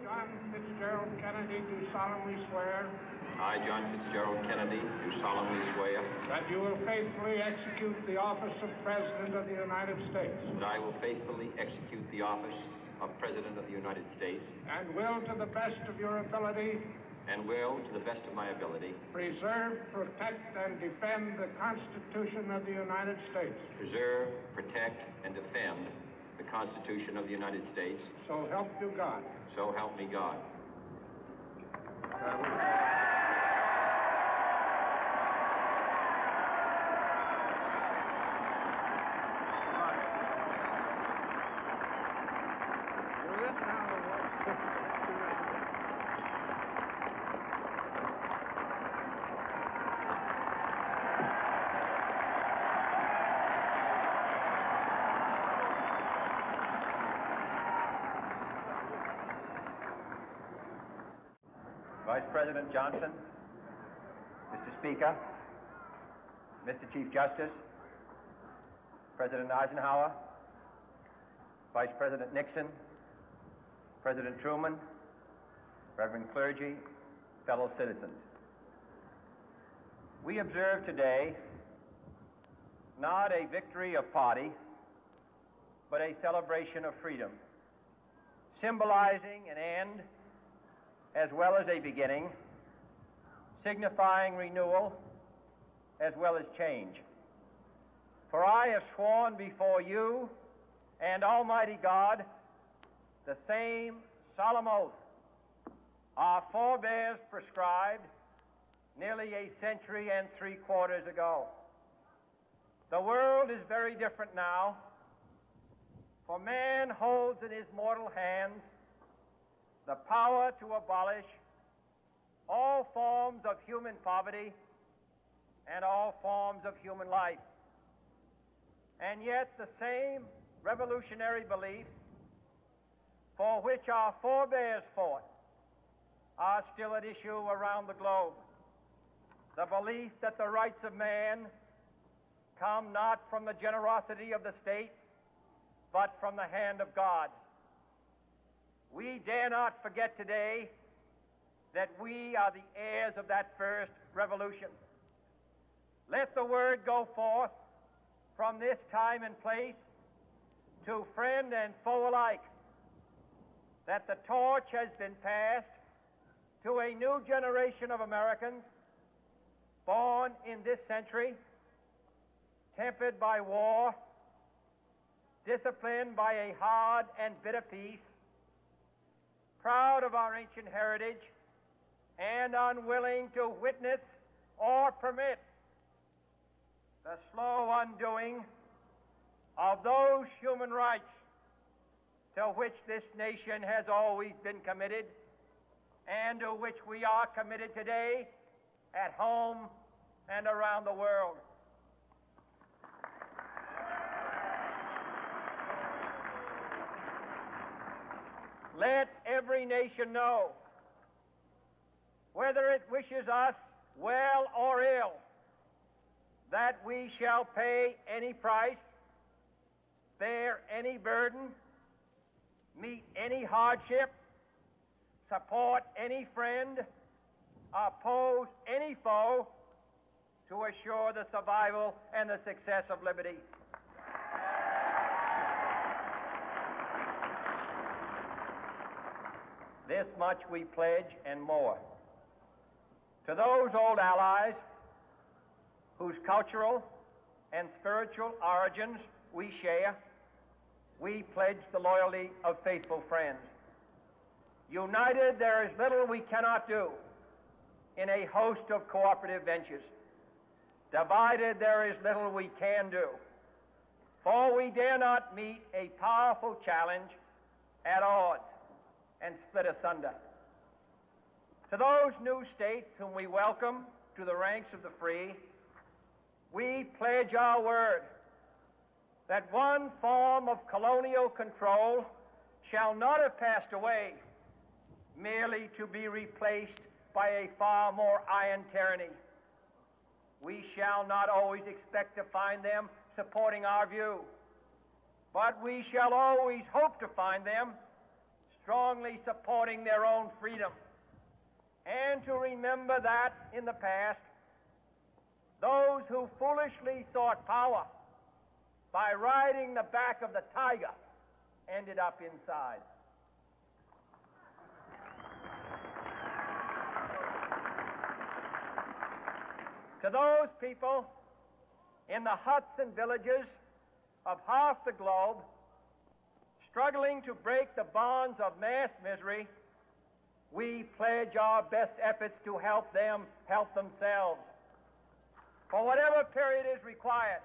John Fitzgerald Kennedy, do solemnly swear. I, John Fitzgerald Kennedy, do solemnly swear. That you will faithfully execute the office of President of the United States. That I will faithfully execute the office of President of the United States. And will, to the best of your ability. And will, to the best of my ability. Preserve, protect, and defend the Constitution of the United States. Preserve, protect, and defend the Constitution of the United States. So help you God. So help me God. Vice President Johnson, Mr. Speaker, Mr. Chief Justice, President Eisenhower, Vice President Nixon, President Truman, Reverend clergy, fellow citizens. We observe today not a victory of party, but a celebration of freedom, symbolizing an end as well as a beginning, signifying renewal as well as change. For I have sworn before you and Almighty God the same solemn oath our forebears prescribed nearly a century and 3/4 ago. The world is very different now, for man holds in his mortal hands the power to abolish all forms of human poverty and all forms of human life. And yet the same revolutionary beliefs for which our forebears fought are still at issue around the globe. The belief that the rights of man come not from the generosity of the state, but from the hand of God. We dare not forget today that we are the heirs of that first revolution. Let the word go forth from this time and place to friend and foe alike that the torch has been passed to a new generation of Americans born in this century, tempered by war, disciplined by a hard and bitter peace, proud of our ancient heritage, and unwilling to witness or permit the slow undoing of those human rights to which this nation has always been committed and to which we are committed today at home and around the world. Let every nation know, whether it wishes us well or ill, that we shall pay any price, bear any burden, meet any hardship, support any friend, oppose any foe to assure the survival and the success of liberty. This much we pledge and more. To those old allies whose cultural and spiritual origins we share, we pledge the loyalty of faithful friends. United, there is little we cannot do in a host of cooperative ventures. Divided, there is little we can do, for we dare not meet a powerful challenge at odds and split asunder. To those new states whom we welcome to the ranks of the free, we pledge our word that one form of colonial control shall not have passed away merely to be replaced by a far more iron tyranny. We shall not always expect to find them supporting our view, but we shall always hope to find them strongly supporting their own freedom, and to remember that in the past, those who foolishly sought power by riding the back of the tiger ended up inside. To those people in the huts and villages of half the globe struggling to break the bonds of mass misery, we pledge our best efforts to help them help themselves for whatever period is required,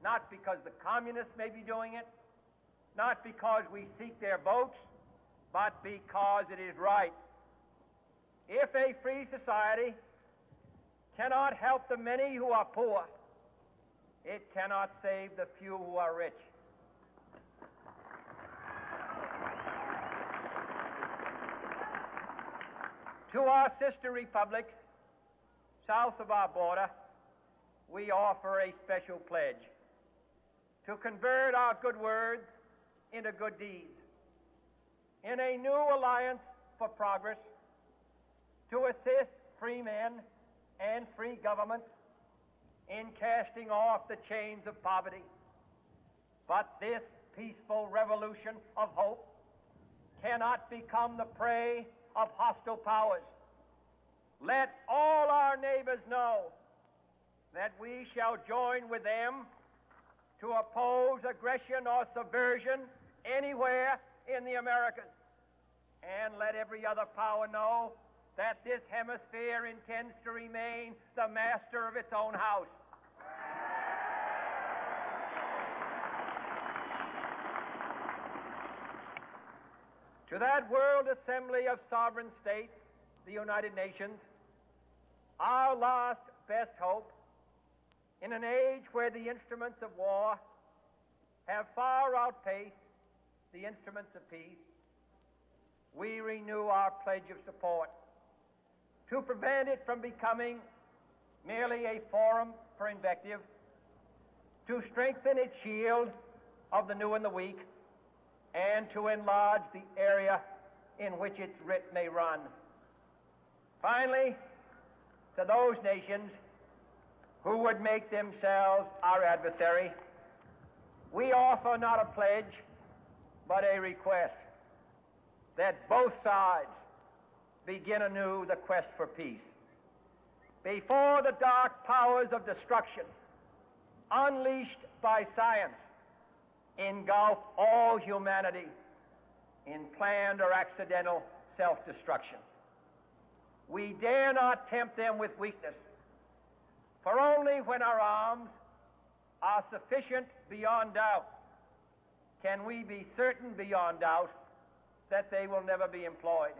not because the communists may be doing it, not because we seek their votes, but because it is right. If a free society cannot help the many who are poor, it cannot save the few who are rich. To our sister republics south of our border, we offer a special pledge to convert our good words into good deeds, in a new alliance for progress, to assist free men and free governments in casting off the chains of poverty. But this peaceful revolution of hope cannot become the prey of hostile powers. Let all our neighbors know that we shall join with them to oppose aggression or subversion anywhere in the Americas. And let every other power know that this hemisphere intends to remain the master of its own house. To that World Assembly of Sovereign States, the United Nations, our last best hope, in an age where the instruments of war have far outpaced the instruments of peace, we renew our pledge of support to prevent it from becoming merely a forum for invective, to strengthen its shield of the new and the weak, and to enlarge the area in which its writ may run. Finally, to those nations who would make themselves our adversary, we offer not a pledge, but a request that both sides begin anew the quest for peace. Before the dark powers of destruction, unleashed by science, engulf all humanity in planned or accidental self-destruction, we dare not tempt them with weakness, for only when our arms are sufficient beyond doubt can we be certain beyond doubt that they will never be employed.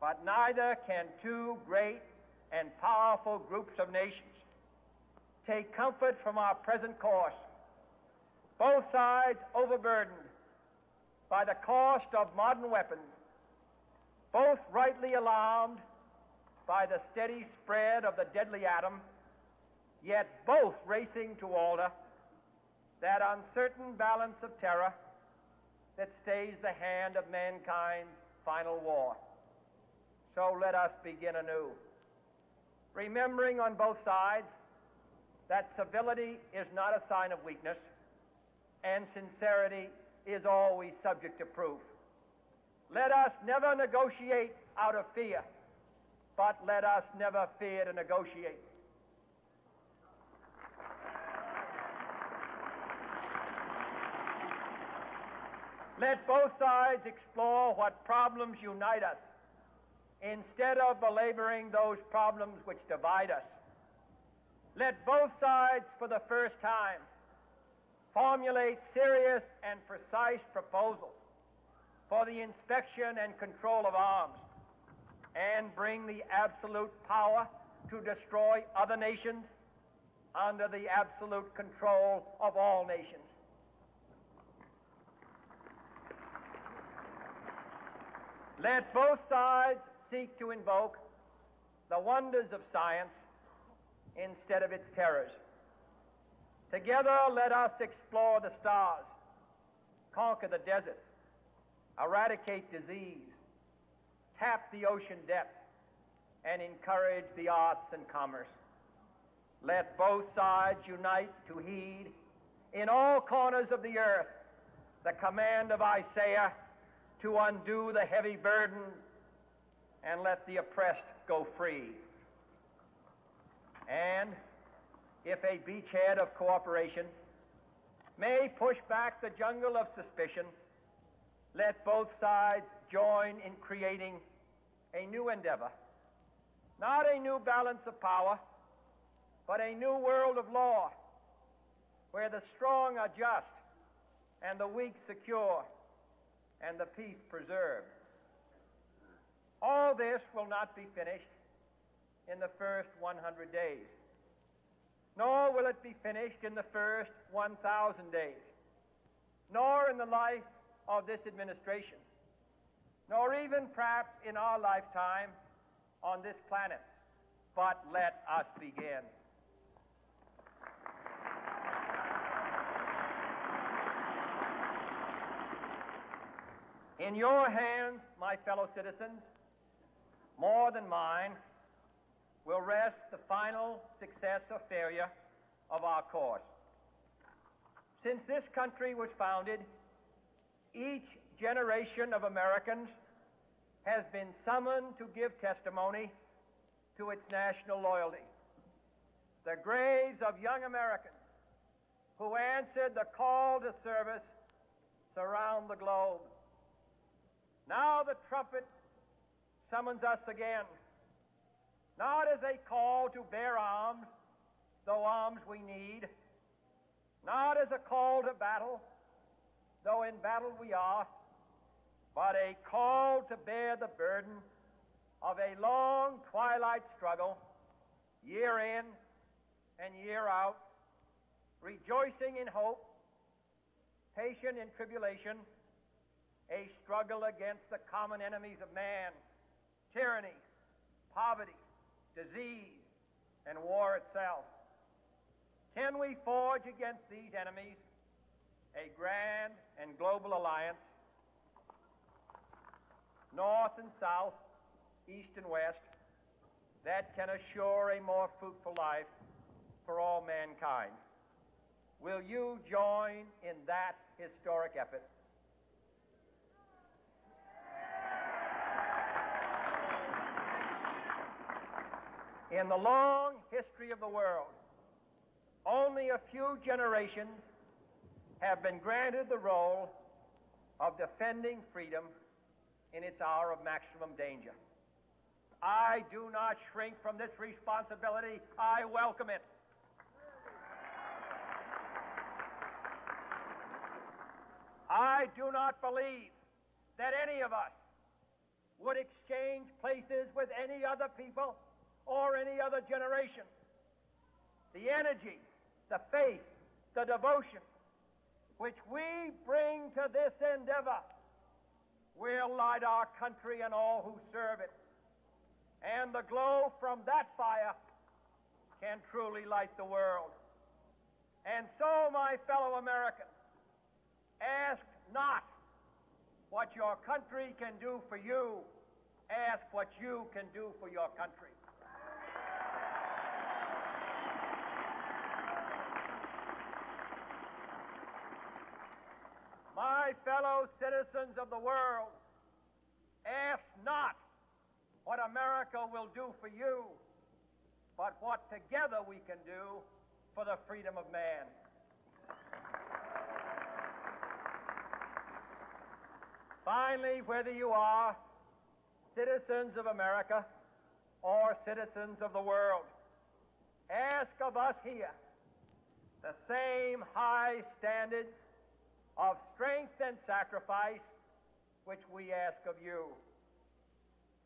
But neither can two great and powerful groups of nations take comfort from our present course, both sides overburdened by the cost of modern weapons, both rightly alarmed by the steady spread of the deadly atom, yet both racing to alter that uncertain balance of terror that stays the hand of mankind's final war. So let us begin anew, remembering on both sides that civility is not a sign of weakness, and sincerity is always subject to proof. Let us never negotiate out of fear, but let us never fear to negotiate. Let both sides explore what problems unite us, instead of belaboring those problems which divide us. Let both sides, for the first time, formulate serious and precise proposals for the inspection and control of arms, and bring the absolute power to destroy other nations under the absolute control of all nations. Let both sides seek to invoke the wonders of science instead of its terrors. Together, let us explore the stars, conquer the deserts, eradicate disease, tap the ocean depths, and encourage the arts and commerce. Let both sides unite to heed in all corners of the earth the command of Isaiah to undo the heavy burden and let the oppressed go free. And if a beachhead of cooperation may push back the jungle of suspicion, let both sides join in creating a new endeavor, not a new balance of power, but a new world of law, where the strong are just and the weak secure and the peace preserved. All this will not be finished in the first 100 days, nor will it be finished in the first 1,000 days, nor in the life of this administration, nor even perhaps in our lifetime on this planet. But let us begin. In your hands, my fellow citizens, more than mine, will rest the final success or failure of our course. Since this country was founded, each generation of Americans has been summoned to give testimony to its national loyalty. The graves of young Americans who answered the call to service surround the globe. Now the trumpet summons us again, not as a call to bear arms, though arms we need, not as a call to battle, though in battle we are, but a call to bear the burden of a long twilight struggle, year in and year out, rejoicing in hope, patient in tribulation, a struggle against the common enemies of man, tyranny, poverty, disease, and war itself. Can we forge against these enemies a grand and global alliance, north and south, east and west, that can assure a more fruitful life for all mankind? Will you join in that historic effort? In the long history of the world, only a few generations have been granted the role of defending freedom in its hour of maximum danger. I do not shrink from this responsibility. I welcome it. I do not believe that any of us would exchange places with any other people or any other generation. The energy, the faith, the devotion which we bring to this endeavor will light our country and all who serve it. And the glow from that fire can truly light the world. And so, my fellow Americans, ask not what your country can do for you. Ask what you can do for your country. My fellow citizens of the world, ask not what America will do for you, but what together we can do for the freedom of man. Finally, whether you are citizens of America or citizens of the world, ask of us here the same high standards of strength and sacrifice which we ask of you.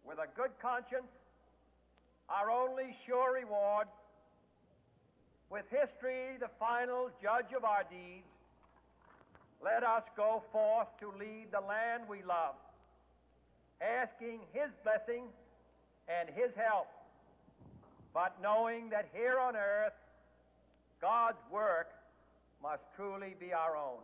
With a good conscience, our only sure reward, with history the final judge of our deeds, let us go forth to lead the land we love, asking His blessing and His help, but knowing that here on earth, God's work must truly be our own.